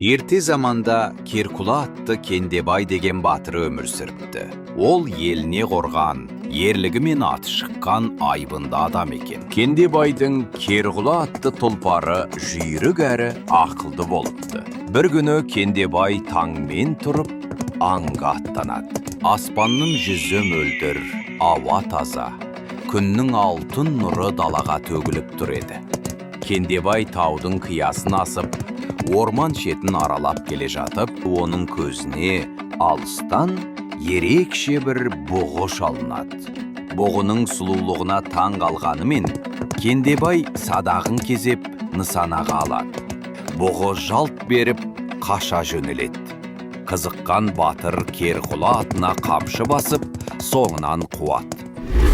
Ерте заманда Керкула атты Кендебай деген батыры өмір сүріпті. Ол еліне қорған, ерлігі мен аты шыққан айбынды адам екен. Кендебайдың Керкула атты тұлпары жүйрік әрі ақылды болыпты. Бір күні Кендебай таңмен тұрып, аңға аттанады. Аспанның жүзі мөлдір, ауа таза, күннің алтын нұры далаға төгіліп тұр еді. Кендебай таудың қиясын асып, орман шетін аралап келе жатып, оның көзіне алыстан ерекше бір бұғы шалынады. Бұғының сұлулығына таң қалғанымен, Кендебай садағын кезеп нысанаға алады. Бұғы жалт беріп қаша жөнеледі. Қызыққан батыр Керкула атына қамшы басып, соңынан қуады.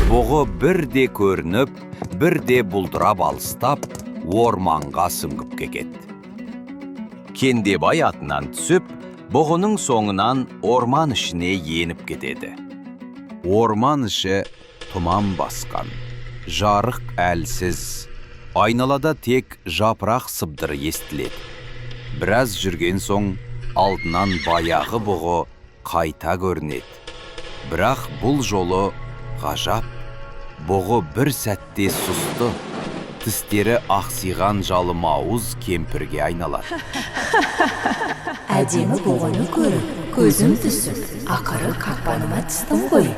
Бұғы бірде көрініп, бірде бұлдырап алыстап, орманға сүңгіп кетеді. Кендебай атынан түсіп, бұғының соңынан орман ішіне еніп кетеді. Орман іші тұман басқан, жарық әлсіз, айналада тек жапырақ сыбдыры естіледі. Біраз жүрген соң, алдынан баяғы бұғы қайта көрінеді. Бірақ бұл жолы ғажап, бұғы бір сәтте сұсты, тістері ақсиған жалым ауыз кемпірге айналады. Әдемі бұғыны көріп, көзім түсіп, ақыры қақпаныма түстім ғой.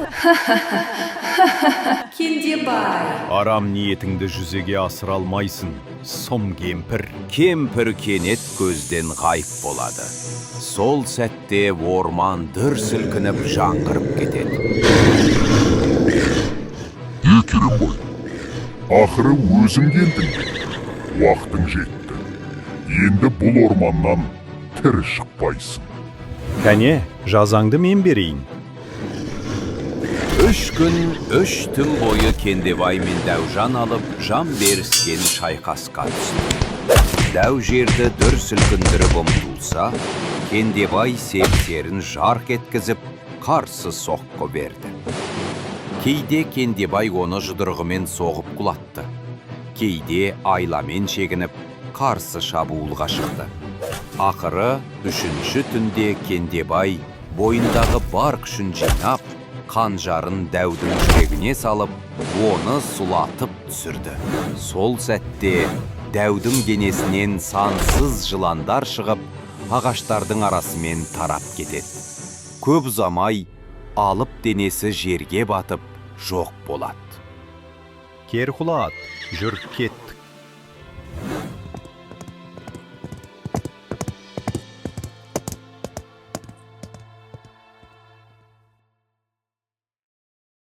Кендебай. Арам ниетіңді жүзеге асыра алмайсың, сұм кемпір. Кемпір кенет көзден ғайып болады. Сол сәтте орман дүр сілкініп жаңғырып кетеді. Керімбай, ақыры өзің келдің. Уақытың жетті. Енді бұл орманнан тірі шықпайсың. Кәне, жазаңды мен берейін. 3 күн, 3 түн бойы Кендебай мен Дәужан алып, жан беріскен шайқасқа түсті. Дәу жерді дүр сілкіндіріп ұмтылса, Кендебай семсерін жарқ еткізіп, қарсы соққы берді. Кейде Кендебай оны жұдырғымен соғып құлатты. Кейде айламен шегініп, қарсы шабуылға шықты. Ақыры, 3-ші түнде Кендебай бойындағы бар күшін жинап, қанжарын Дәудің жүрегіне салып, оны сұлатып түсірді. Сол сәтте Дәудің денесінен сансыз жыландар шығып, ағаштардың арасымен тарап кетеді. Көп ұзамай, алып денесі жерге батып, жоқ болады. Керкула ат, жүр кет.